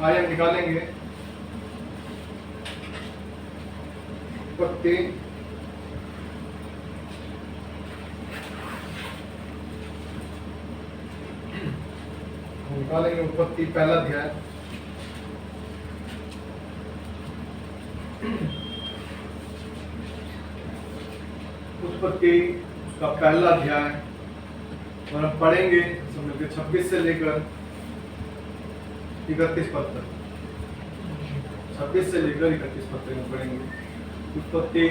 आइए हम निकालेंगे उत्पत्ति उत्पत्ति पहला अध्याय उत्पत्ति उसका पहला अध्याय और हम पढ़ेंगे समझ के 26 से लेकर 31 पद तक। 26 से लेकर 31 पद तक हम पढ़ेंगे उत्पत्ति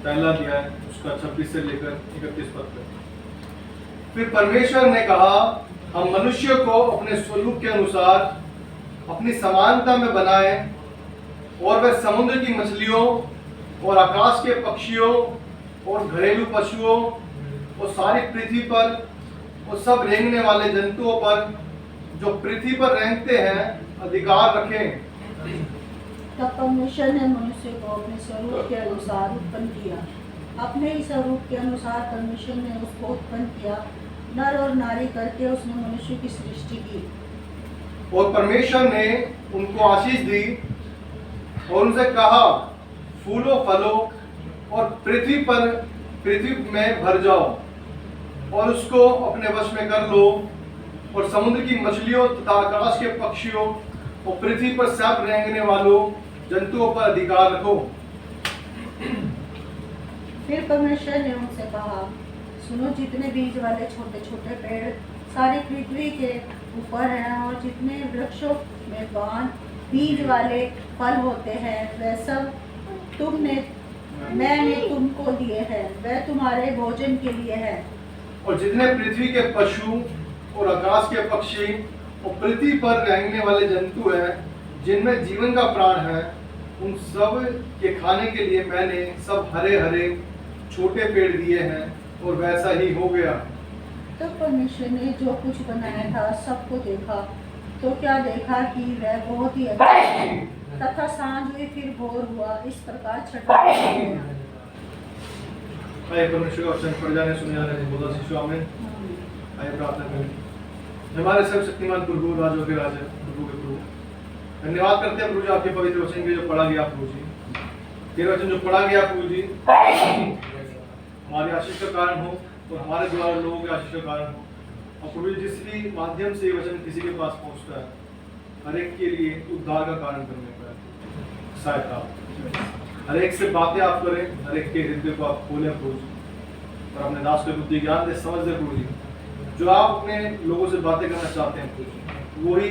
पहला अध्याय उसका 26 से लेकर 31 पद तक। फिर परमेश्वर ने कहा, हम मनुष्य को अपने स्वरूप के अनुसार अपनी समानता में बनाएं और वह समुद्र की मछलियों और आकाश के पक्षियों और घरेलू पशुओं और सारी पृथ्वी पर और सब रेंगने वाले जंतुओं पर जो पृथ्वी पर रेंगते हैं अधिकार रखें। तब परमेश्वर ने मनुष्य को अपने स्वरूप के अनुसार उत्पन्न किया। अपने ही स्वरूप के अनुसार परमेश्वर ने उसको उत्पन्न किया, नर और नारी करके उसने मनुष्य की सृष्टि की। और परमेश्वर ने उनको आशीष दी और उनसे कहा, फूलो फलो और पृथ्वी में भर जाओ और उसको अपने वश में कर लो और समुद्र की मछलियों तथा आकाश के पक्षियों और पृथ्वी पर सब रेंगने वालों जंतुओं पर अधिकार रखो। फिर परमेश्वर ने उनसे कहा, सुनो, जितने बीज वाले छोटे छोटे पेड़ सारी पृथ्वी के ऊपर हैं और जितने वृक्षों में बीज वाले फल होते हैं वह सब मैंने तुमको दिए हैं, वह तुम्हारे भोजन के लिए है। और जितने पृथ्वी के पशु और आकाश के पक्षी और पृथ्वी पर रेंगने वाले जंतु हैं जिनमें जीवन का प्राण है, उन सब के खाने के लिए मैंने सब हरे हरे छोटे पेड़ दिए हैं। और वैसा ही हो गया। तब परमेश्वर ने जो कुछ बनाया था सबको देखा, तो क्या देखा कि वह बहुत ही अच्छा है। तथा सांझ हुई, फिर भोर हुआ, इस प्रकार छठा दिन गया। आइए परमेश्वर का वचन पढ़ जाने सुन जाने बोला शिशु आमीन। आइए प्रार्थना करें। हमारे सर्वशक्तिमान प्रभु, राजों के राजा, प्रभु के प्रभु, धन्यवाद करते हैं प्रभु जी आपके पवित्र वचन के जो पढ़ा गया प्रभु जी। ये वचन जो पढ़ा गया प्रभु जी हमारी आशीष का कारण हो और हमारे द्वारा लोगों के आशीष का कारण हो। और प्रभु जिस भी माध्यम से ये वचन किसी के पास पहुंचता है, हर एक के लिए उद्धार का कारण करने का सहायता, हर एक से बातें आप करें, हर एक के हृदय को आप खोलें प्रभु जी, और अपने दास को बुद्धि ज्ञान दे, समझ दे प्रभु जी। जो आप अपने लोगों से बातें करना चाहते हैं प्रभु जी, वही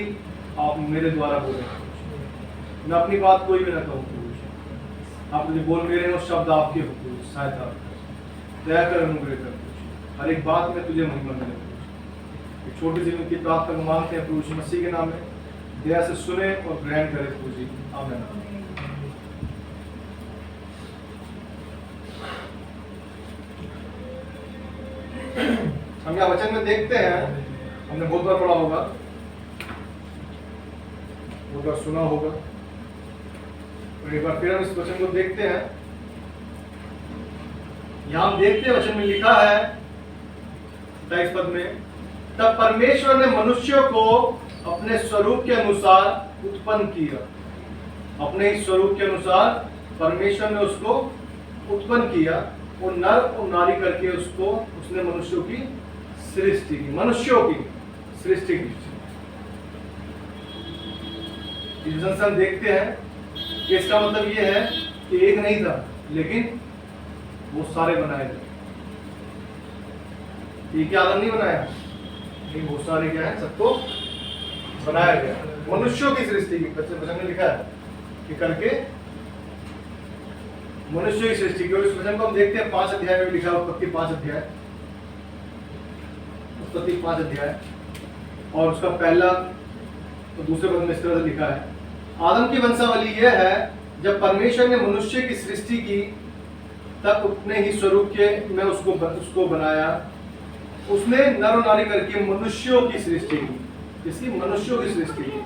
आप मेरे द्वारा बोलें। मैं अपनी बात कोई भी ना कहूँ प्रभु जी, आप मुझे बोल मेरे हो, शब्द आपके हो प्रभु, सहायता दया कर, अनुग्रह कर। हर एक बात में तुझे महिमा मिले। एक छोटी सी उनकी प्रार्थना मांगते हैं प्रभु यीशु मसीह के नाम में, दया से सुने और ग्रहण करें प्रभु जी, आमीन। हम यहाँ वचन में देखते हैं, हमने बहुत बार पढ़ा होगा, बहुत बार सुना होगा, और एक बार फिर हम इस वचन को देखते हैं। यहाँ हम देखते हैं वचन में लिखा है 23 पद में, तब परमेश्वर ने मनुष्य को अपने स्वरूप के अनुसार उत्पन्न किया। अपने ही स्वरूप के अनुसार परमेश्वर ने उसको उत्पन्न किया और नर और नारी करके उसने मनुष्यों की सृष्टि की, मनुष्यों की सृष्टि की। इस हम देखते हैं कि इसका मतलब ये है कि एक नहीं था, लेकिन वो सारे बनाए थे। एक आदम नहीं बनाया, लेकिन वो सारे क्या है, सबको बनाया गया। मनुष्यों की सृष्टि की वचन में लिखा है कि करके मनुष्य की सृष्टि की। और इस वचन को हम देखते हैं 5 अध्याय में लिखा है, उत्पत्ति 5 अध्याय और उसका पहला तो दूसरे पद में इस तरह से लिखा है, आदम की वंशावली यह है, जब परमेश्वर ने मनुष्य की सृष्टि की तब अपने ही स्वरूप के में उसको बनाया। उसने नर और नारी करके मनुष्यों की सृष्टि की, इसकी मनुष्यों की सृष्टि की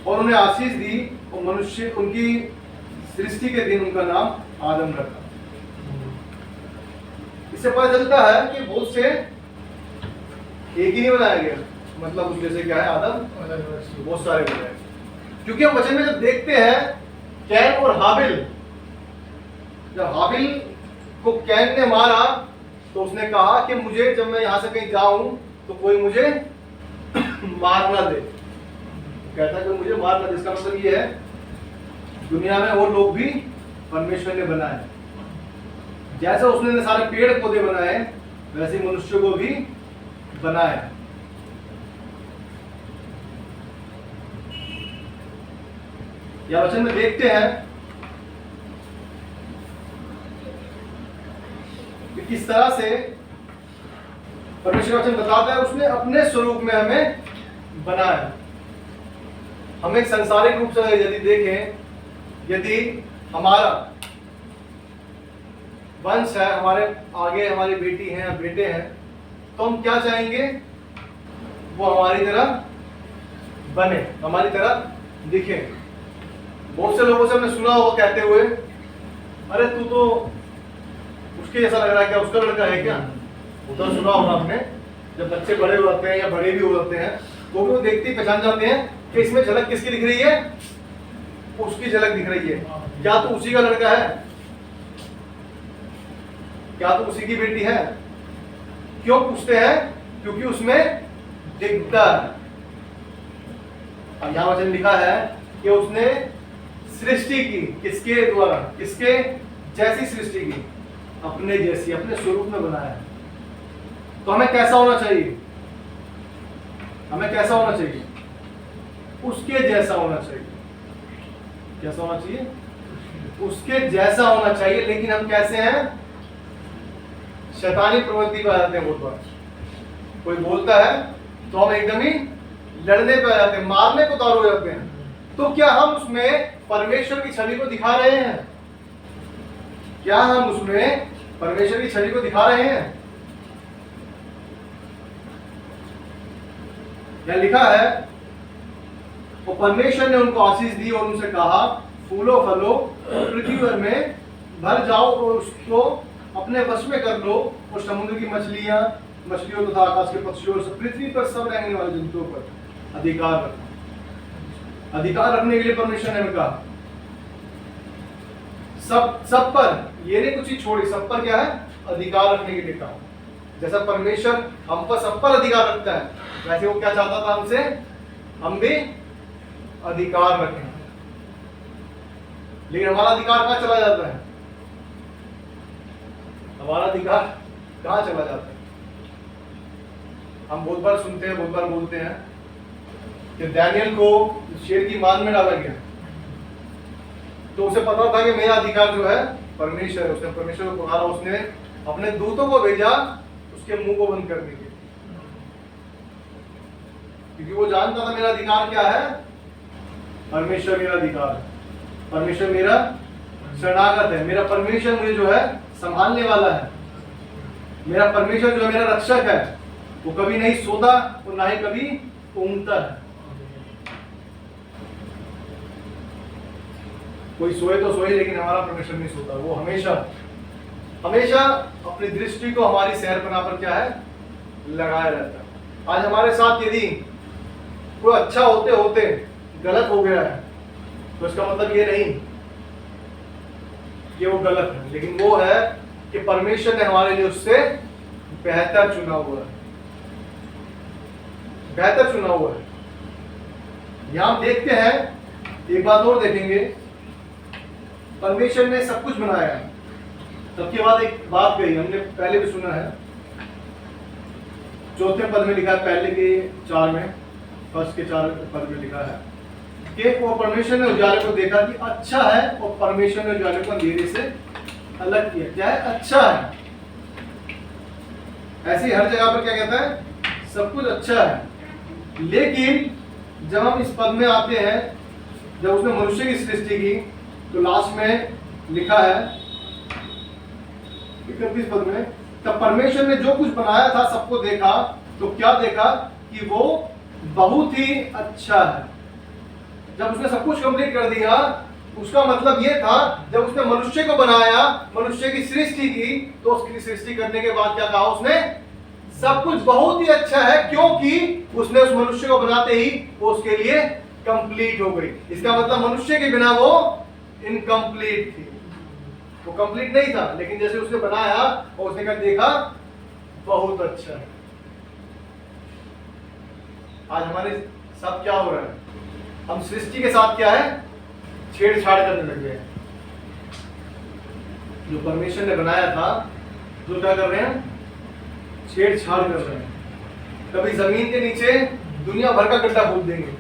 और उन्हें आशीष दी और मनुष्य उनकी सृष्टि के दिन उनका नाम आदम रखा। इससे पता चलता है कि बहुत से एक ही नहीं बनाया गया, मतलब उसमें से क्या है, आदम बहुत सारे हो गए। क्योंकि हम वचन में जब देखते हैं कैन और हाबिल, जब हाबिल को कैन ने मारा तो उसने कहा कि मुझे जब मैं यहां से कहीं जाऊं तो कोई मुझे मार ना दे, कहता है कि मुझे मार ना दे। इसका मतलब ये है दुनिया में और लोग भी परमेश्वर ने बनाए, जैसे उसने सारे पेड़ पौधे बनाए वैसे मनुष्य को भी बनाया। या वचन में देखते हैं कि किस तरह से परमेश्वर वचन बताता है उसने अपने स्वरूप में हमें बनाया। हम एक संसारिक रूप से यदि देखें, यदि हमारा वंश है, हमारे आगे हमारी बेटी है या बेटे हैं, तो हम क्या चाहेंगे, वो हमारी तरह बने, हमारी तरह दिखे। बहुत से लोगों से हमने सुना होगा कहते हुए, अरे तू तो उसके जैसा लग रहा है, क्या उसका लड़का है क्या? उधर सुना होगा आपने, जब बच्चे बड़े हो जाते हैं या बड़े भी हो जाते हैं तो वो देखते ही पहचान जाते हैं कि इसमें झलक किसकी दिख रही है, उसकी झलक दिख रही है। क्या तू उसी का लड़का है? क्या तू उसी की बेटी है? क्यों पूछते हैं? क्योंकि उसमें दिखता है। अब यहां वचन लिखा है कि उसने सृष्टि की, किसके द्वारा, किसके जैसी सृष्टि की, अपने जैसी, अपने स्वरूप में बनाया। तो हमें कैसा होना चाहिए? हमें कैसा होना चाहिए? उसके जैसा होना चाहिए। कैसा होना चाहिए? उसके जैसा होना चाहिए। लेकिन हम कैसे हैं? शैतानी प्रवृत्ति पे आ जाते हैं बहुत बार। कोई बोलता है तो हम एकदम ही लड़ने पे आ जाते हैं, मारने को उतारू हो जाते हैं। तो क्या हम उसमें परमेश्वर की छवि को दिखा रहे हैं? क्या हम उसमें परमेश्वर की छवि को दिखा रहे हैं? यह लिखा है, और परमेश्वर ने उनको आशीष दी और उनसे कहा, फूलो फलो पृथ्वी भर में भर जाओ और उसको अपने वश में कर लो, और समुद्र की मछलियों तथा आकाश के पक्षियों और पृथ्वी पर सब रहने वाले जंतुओं पर अधिकार रखो। अधिकार रखने के लिए परमेश्वर ने कहा, सब पर, ये नहीं कुछ ही छोड़ी, सब पर क्या है? अधिकार रखने के लिए कहा। जैसा परमेश्वर हम पर सब पर अधिकार रखता है, वैसे वो क्या चाहता था हमसे, हम भी अधिकार रखें। लेकिन हमारा अधिकार कहां चला जाता है? हमारा अधिकार कहां चला जाता है? हम बहुत बार सुनते हैं, बहुत बार बोलते हैं कि दानियल को शेर की मान में डाला गया तो उसे पता था कि मेरा अधिकार जो है परमेश्वर है। उसने परमेश्वर को पुकारा, उसने अपने दूतों को भेजा उसके मुंह को बंद करने के लिए, क्योंकि वो जानता था मेरा अधिकार क्या है। परमेश्वर मेरा अधिकार है, परमेश्वर मेरा शरणागत है, मेरा परमेश्वर मुझे जो है संभालने वाला है, मेरा परमेश्वर जो है मेरा रक्षक है। वो कभी नहीं सोता और ना ही कभी ऊँगता है। कोई सोए तो सोए, लेकिन हमारा परमेश्वर नहीं सोता। वो हमेशा हमेशा अपनी दृष्टि को हमारी सैर बना पर क्या है, लगाया रहता है। आज हमारे साथ यदि कोई अच्छा होते होते गलत हो गया है तो इसका मतलब ये नहीं कि वो गलत है, लेकिन वो है कि परमेश्वर ने हमारे लिए उससे बेहतर चुना हुआ है, बेहतर चुना हुआ है। यहां देखते हैं, एक बात और देखेंगे, परमेश्वर ने सब कुछ बनाया। सबके बाद एक बात कही, हमने पहले भी सुना है, चौथे पद में लिखा है, पहले के 4 में, फर्स्ट के 4 पद में लिखा है कि वो परमेश्वर ने उजाले को देखा कि अच्छा है, और परमेश्वर ने उजाले को अंधेरे से अलग किया। क्या है? अच्छा है। ऐसे ही हर जगह पर क्या कहता है? सब कुछ अच्छा है। लेकिन जब हम इस पद में आते हैं, जब उसने मनुष्य की सृष्टि की, तो लास्ट में लिखा है 31 पद में, तब परमेश्वर ने जो कुछ बनाया था सबको देखा, तो क्या देखा कि वो बहुत ही अच्छा है। जब उसने सब कुछ कंप्लीट कर दिया, उसका मतलब ये था, जब उसने मनुष्य को बनाया, मनुष्य की सृष्टि की, तो उसकी सृष्टि करने के बाद क्या कहा उसने? सब कुछ बहुत ही अच्छा है, क्योंकि उसने उस मनुष्य को बनाते ही वो उसके लिए कंप्लीट हो गई। इसका मतलब मनुष्य के बिना वो इनकम्प्लीट थी, वो कंप्लीट नहीं था, लेकिन जैसे उसने बनाया और उसने कहा देखा बहुत अच्छा है। आज हमारे साथ क्या हो रहा है, हम सृष्टि के साथ क्या है, छेड़छाड़ करने लगे हैं। जो परमेश्वर ने बनाया था, जो क्या कर रहे हैं, छेड़छाड़ कर रहे हैं। कभी जमीन के नीचे दुनिया भर का गड्ढा खोद देंगे।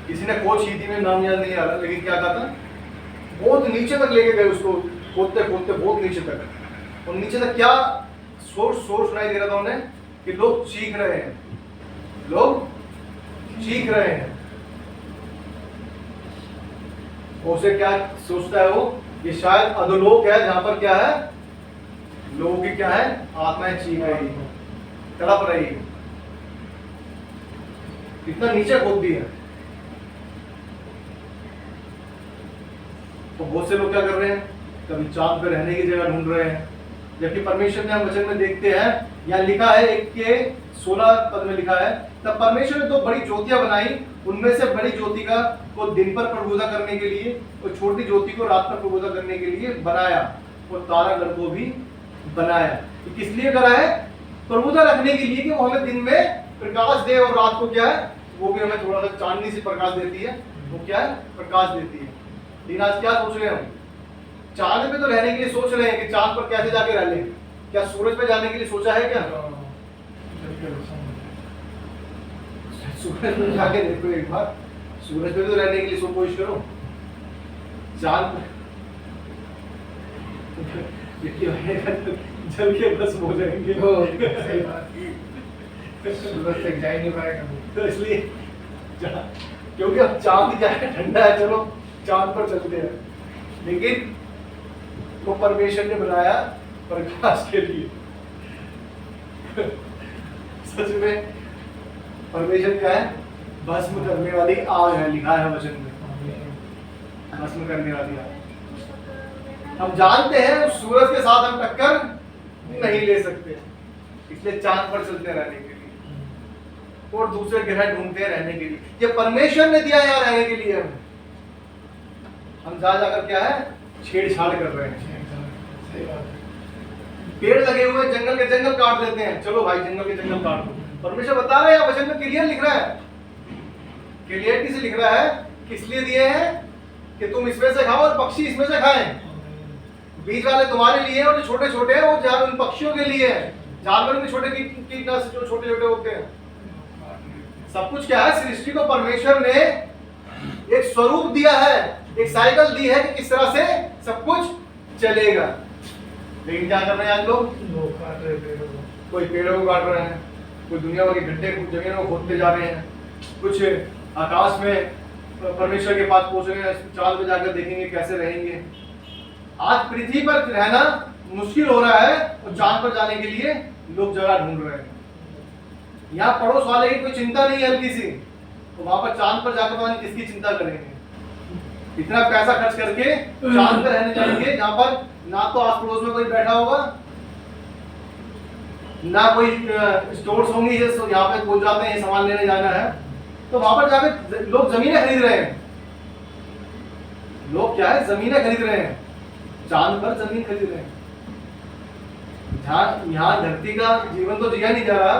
किसी ने खोज की थी, में नाम याद नहीं आ रहा, लेकिन क्या कहा था, बहुत नीचे तक लेके गए उसको, खोदते खोदते बहुत नीचे तक। और नीचे तक क्या सोर्स सुनाई दे रहा था उन्हें, कि लोग चीख रहे हैं, लोग चीख रहे हैं। उसे क्या सोचता है वो, ये शायद अधोलोक है, जहां पर क्या है, लोगों की क्या है, आत्माएं चीख रही है, तड़प रही है। इतना नीचे खोद दिया। तो बहुत से लोग क्या कर रहे हैं, कभी चांद पे रहने की जगह ढूंढ रहे हैं, जबकि परमेश्वर ने हम वचन में देखते हैं, यहाँ लिखा है 1 के 16 पद में लिखा है, तब परमेश्वर ने 2 बड़ी ज्योतियां बनाई, उनमें से बड़ी ज्योति को दिन पर प्रभुता करने के लिए और छोटी ज्योति को रात पर प्रभुता करने के लिए बनाया, और तारागण को भी बनाया। तो किस लिए करा है, प्रभुता रखने के लिए, कि वो हमें दिन में प्रकाश दे और रात को क्या है, वो भी हमें थोड़ा सा चांदनी से प्रकाश देती है, वो क्या है, प्रकाश देती है। लेकिन आज क्या सोच रहे हैं हम, चांद पे तो रहने के लिए सोच रहे हैं कि चांद पर कैसे जाके रह लें, क्या सूरज पे जाने के लिए सोचा है क्या? सूरज पे जाके देखो एक बार, सूरज पे तो रहने के लिए सो कोशिश करो, चांद जल के बस हो जाएंगे, सूरज तक जा ही नहीं पाएगा। तो इसलिए क्योंकि अब चांद क्या है, ठंडा है, चलो चांद पर चलते हैं। लेकिन वो परमेश्वर ने बनाया प्रकाश के लिए। सच में परमेश्वर क्या है, भस्म करने वाली आग है, लिखा है वचन में, भस्म करने वाली आग। हम जानते हैं उस सूरज के साथ हम टक्कर नहीं ले सकते, इसलिए चांद पर चलते रहने के लिए और दूसरे ग्रह ढूंढते रहने के लिए। ये परमेश्वर ने दिया यहाँ रहने के लिए, हम जा जाकर क्या है, छेड़छाड़ कर रहे हैं। पेड़ लगे हुए जंगल के जंगल काट देते हैं, चलो भाई जंगल के जंगल काट दो। परमेश्वर बता रहे हैं, वचन में क्लियर लिख रहा है, क्लियरिटी से लिख रहा है, किस लिए दिए हैं, कि तुम इसमें से खाओ और पक्षी इसमें से खाएं। बीज वाले तुम्हारे लिए और जो छोटे छोटे हैं वो उन पक्षियों के लिए है, जानवरों के छोटे कीटनाशक जो छोटे छोटे होते हैं। सब कुछ क्या है, सृष्टि को परमेश्वर ने एक स्वरूप दिया है, एक साइकिल दी है कि किस तरह से सब कुछ चलेगा। लेकिन क्या कर रहे हैं आज लोग काट रहे पेड़ों को, कोई पेड़ों को काट रहे हैं, कोई दुनिया भर के गड्ढे जमीनों को खोदते जा रहे हैं, कुछ आकाश में परमेश्वर के पास पहुंच रहे हैं, चांद पे जाकर देखेंगे कैसे रहेंगे। आज पृथ्वी पर रहना मुश्किल हो रहा है और चांद पर जाने के लिए लोग जगह ढूंढ रहे हैं। यहाँ पड़ोस वाले की कोई चिंता नहीं है हल्की सी, तो वहां पर चांद पर जाकर पता नहीं किसकी चिंता करेंगे। इतना पैसा खर्च करके चांद पर रहने जाएंगे जहां पर ना तो आस पड़ोस में कोई बैठा होगा, ना कोई स्टोर्स होंगी, यहाँ पे पहुंच जाते हैं सामान लेने जाना है, तो वहां पर जाकर लोग जमीनें खरीद रहे हैं। लोग क्या है, जमीनें खरीद रहे हैं, चांद पर जमीन खरीद रहे हैं। यहाँ धरती का जीवन तो जिया नहीं जा रहा,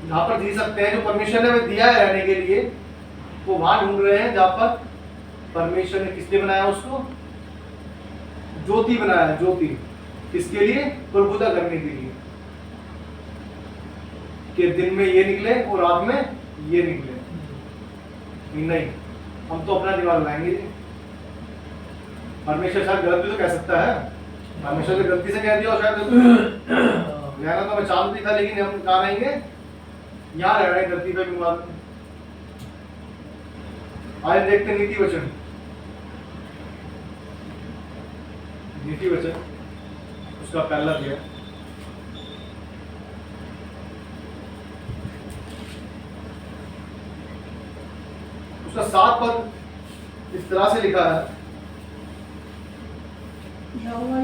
जहां पर जी सकते हैं, जो परमेश्वर ने हमें दिया है रहने के लिए, वो वहां ढूंढ रहे हैं जहां पर परमेश्वर ने किसने बनाया, उसको ज्योति बनाया है। ज्योति किसके लिए, प्रभुता करने के लिए, कि दिन में ये निकले और रात में ये निकले। नहीं, हम तो अपना दिमाग लाएंगे जी। परमेश्वर शायद गलत भी तो कह सकता है, परमेश्वर ने गलती से कह दिया और शायद रहना तो मैं चांद भी था, लेकिन हम कहाँ रहेंगे, यहाँ रह रहे हैं धरती पे भी। आइए देखते हैं नीति वचन। नीति वचन उसका पहला अध्याय, उसका 7 पद इस तरह से लिखा है। यहोवा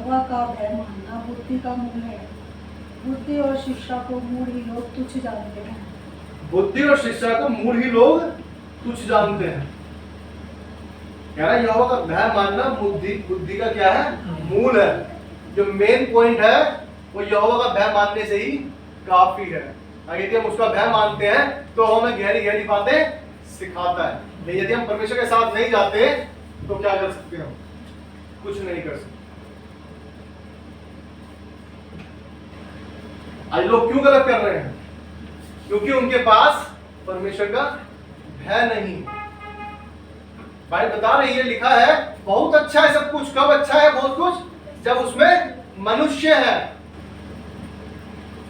यहोवा का भय मानना बुद्धि का मूल है। बुद्धि और शिक्षा को मूढ़ ही लोग तुच्छ जानते हैं। बुद्धि और शिक्षा को मूढ़ ही लोग तुच्छ जानते हैं। कह रहा है यहोवा का भय मानना बुद्धि का क्या है? मूल है। जो मेन पॉइंट है वो यहोवा का भय मानने से ही काफी है। अगर यदि हम उसका भय मानते हैं तो हमें गहरी गहरी बातें सिखाता है। लेकिन यदि हम परमेश्वर के साथ नहीं जाते तो क्या कर सकते हैं? कुछ नहीं कर सकते। आज लोग क्यों गलत कर रहे हैं? क्योंकि उनके पास परमेश्वर का भय नहीं। बाइबल बता रही है, लिखा है बहुत अच्छा है सब कुछ। कब अच्छा है बहुत कुछ? जब उसमें मनुष्य है।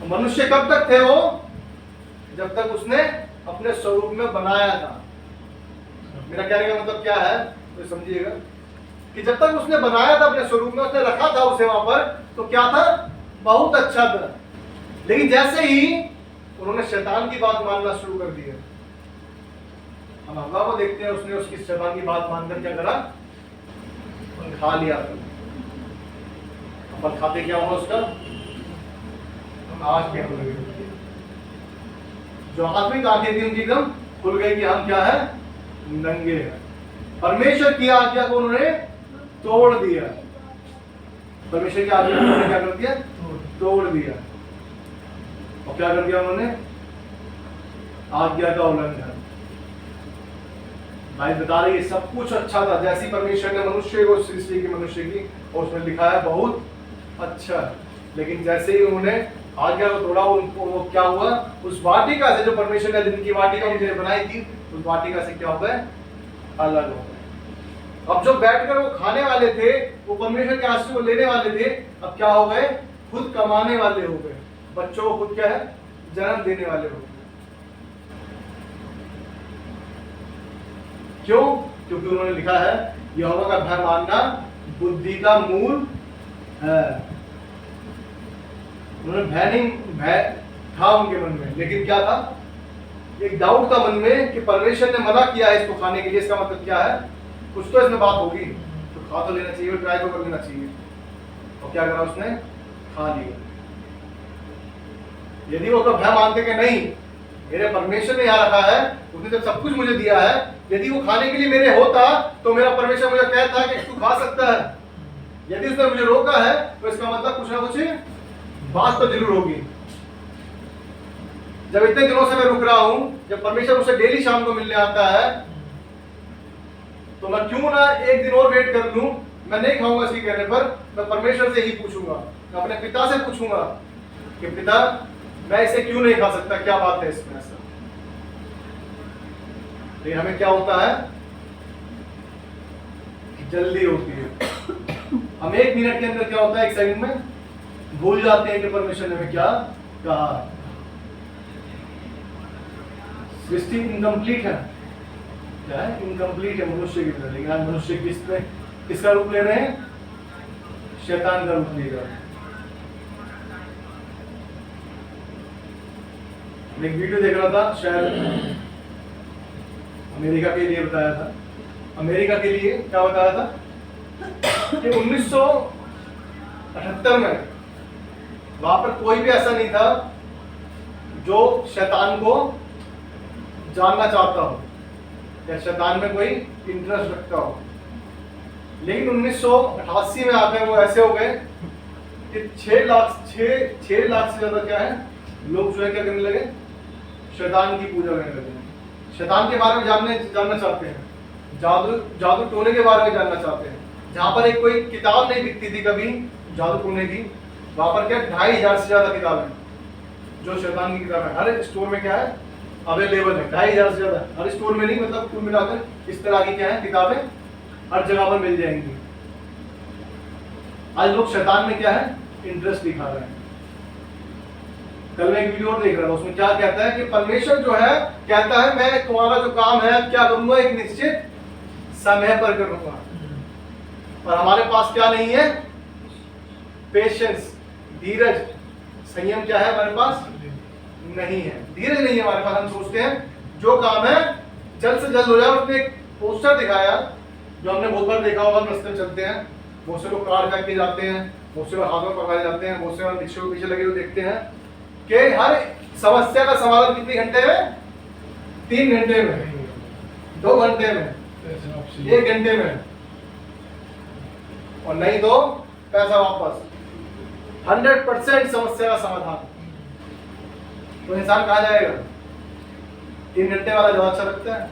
मनुष्य कब तक थे वो? जब तक उसने अपने स्वरूप में बनाया था। मेरा कहने का मतलब क्या है तो समझिएगा कि जब तक उसने बनाया था अपने स्वरूप में, उसने रखा था उसे वहां पर, तो क्या था? बहुत अच्छा था। लेकिन जैसे ही उन्होंने शैतान की बात मानना शुरू कर दिया, हम हवा को देखते हैं, उसने उसकी शैतान की बात मानकर क्या करा? खा लिया। अपन खाते क्या हुआ उसका? आंख में खुल गई। जो आत्मिक आंखें थी उनकी एकदम खुल गई कि हम क्या है? नंगे हैं। परमेश्वर की आज्ञा को उन्होंने तोड़ दिया। परमेश्वर की आज्ञा को उन्होंने क्या कर दिया? तोड़ दिया। और क्या कर दिया उन्होंने? आज्ञा का उल्लंघन। भाई बता रही है सब कुछ अच्छा था। जैसी परमेश्वर ने मनुष्य को सृष्टि की, मनुष्य की, और उसमें लिखा है बहुत अच्छा। लेकिन जैसे ही उन्होंने आज्ञा को तोड़ा, उनको वो क्या हुआ? उस वाटिका से, जो परमेश्वर ने जिनकी वाटिका उनके लिए बनाई थी, उस वाटिका से क्या हो गए? अलग हो गए। अब जो बैठकर वो खाने वाले थे, वो परमेश्वर के आशीष को लेने वाले थे, अब क्या हो गए? खुद कमाने वाले हो गए। बच्चों को खुद क्या है? जन्म देने वाले हो गए। क्यों? क्योंकि उन्होंने लिखा है यहोवा का भय मानना बुद्धि का मूल है। उन्होंने भय था उनके मन में, लेकिन क्या था? एक डाउट था मन में कि परमेश्वर ने मना किया है इसको खाने के लिए, इसका मतलब क्या है? कुछ तो इसमें बात होगी, तो खा तो लेना चाहिए, ट्राई तो कर लेना चाहिए। और क्या करा उसने? खा लिया। यदि वो तो भय मानते कि नहीं, मेरे परमेश्वर ने यहाँ रखा है, उसने जब सब कुछ मुझे दिया है, यदि वो खाने के लिए मेरे होता तो मेरा परमेश्वर मुझे कहता है कि तू खा सकता है। यदि उसने मुझे रोका है तो इसका मतलब कुछ ना कुछ बात तो जरूर होगी। जब इतने दिनों से मैं रुक रहा हूं, जब परमेश्वर मुझसे डेली शाम को मिलने आता है, तो मैं क्यों ना एक दिन और वेट कर लूं। मैं नहीं खाऊंगा इसके कहने पर, मैं परमेश्वर से ही पूछूंगा, मैं अपने पिता से पूछूंगा कि पिता मैं इसे क्यों नहीं खा सकता, क्या बात है इसमें ऐसा। लेकिन हमें क्या होता है? जल्दी होती है। हम एक मिनट के अंदर क्या होता है, एक सेकंड में भूल जाते हैं कि परमेश्वर ने हमें क्या कहा। सृष्टि इनकम्प्लीट है, क्या है? इनकम्प्लीट है मनुष्य की तरह। लेकिन आज मनुष्य किसका रूप ले रहे हैं? शैतान का रूप ले रहे हैं। मैं एक वीडियो देख रहा था, शायद अमेरिका के लिए बताया था। अमेरिका के लिए क्या बताया था कि 1978 में वहां पर कोई भी ऐसा नहीं था जो शैतान को जानना चाहता हो या शैतान में कोई इंटरेस्ट रखता हो। लेकिन 1988 में आकर वो ऐसे हो गए कि 6 लाख से ज्यादा क्या है लोग जो है क्या करने लगे? शैतान की पूजा करने लगे। शैतान के बारे में जानना चाहते हैं, जादू टोने के बारे में जानना चाहते हैं। जहां पर एक कोई किताब नहीं बिकती थी कभी जादू टोने की, वहां पर क्या 2500 से ज्यादा किताबें जो शैतान की किताब है हर स्टोर में क्या है अवेलेबल है। 2500 से ज्यादा हर स्टोर में नहीं, मतलब कुल मिलाकर इस तरह की क्या है किताबें हर जगह पर मिल जाएंगी। आज लोग शैतान में क्या है इंटरेस्ट दिखा रहे हैं। कल मैं एक वीडियो और देख रहा था, उसमें क्या कहता है कि परमेश्वर जो है कहता है मैं तुम्हारा जो काम है क्या करूंगा, एक निश्चित समय पर करूंगा। और हमारे पास क्या नहीं है? पेशेंस, धीरज, संयम क्या है हमारे पास? नहीं है, धीरज नहीं है हमारे पास। हम सोचते हैं जो काम है जल्द से जल्द हो जाए। उसने एक पोस्टर दिखाया जो हमने बहुत बार देखा होगा, रास्ते में चलते हैं, बहुत से लोग कार्ड फेंक के जाते हैं, बहुत से लोग हाथों में पकड़े जाते हैं, बहुत से लोग रिक्शे के पीछे लगे हुए देखते हैं कि हर समस्या का समाधान कितने घंटे में? 3 घंटे में, 2 घंटे में, 1 घंटे में, और नहीं तो पैसा वापस। 100% समस्या का समाधान। तो इंसान कहाँ जाएगा? 3 घंटे वाला ज्यादा अच्छा लगता है,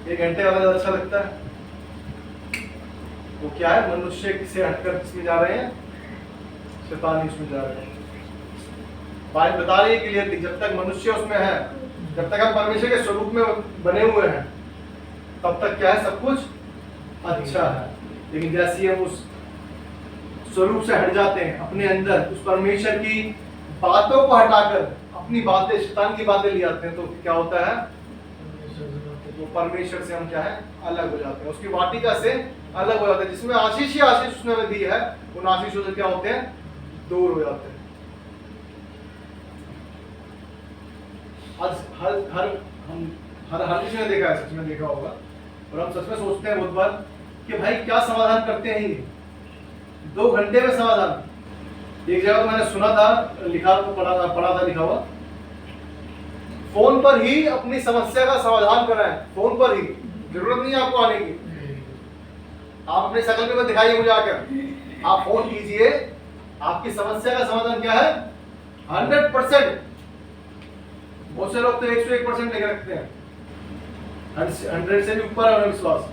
1 घंटे वाला ज्यादा अच्छा लगता है? वो क्या है? मनुष्य से हटकर किसमें जा रहे हैं? शैतानी उसमें जा रहे हैं। बात बता रही है क्लियर थी, जब तक मनुष्य उसमें है, जब तक हम परमेश्वर के स्वरूप में बने हुए हैं, तब तक क्या है? सब कुछ अच्छा है। लेकिन जैसे ही हम उस स्वरूप से हट जाते हैं, अपने अंदर उस परमेश्वर की बातों को हटाकर अपनी बातें, शैतान की बातें ले आते हैं, तो क्या होता है? वो परमेश्वर से हम क्या है? अलग हो जाते हैं, उसकी वाटिका से अलग हो जाते हैं। जिसमें आशीष ही आशीष उसने हमें दी है, उन आशीषों से क्या होते हैं? दूर हो जाते हैं। आज हर किसी ने देखा है, सच में देखा होगा, और हम सच में सोचते हैं बहुत बार कि भाई क्या समाधान करते हैं ये? 2 घंटे में समाधान। एक जगह मैंने सुना था, लिखा पढ़ा था लिखा हुआ, फोन पर ही अपनी समस्या का समाधान कराएं। फोन पर ही, जरूरत नहीं है आपको आने की। आप अपने सकल में दिखाइए मुझे आकर, आप फोन कीजिए, आपकी समस्या का समाधान क्या है? 100%। बहुत से लोग तो 101% लेके रखते हैं, 100 से भी ऊपर है उनका विश्वास।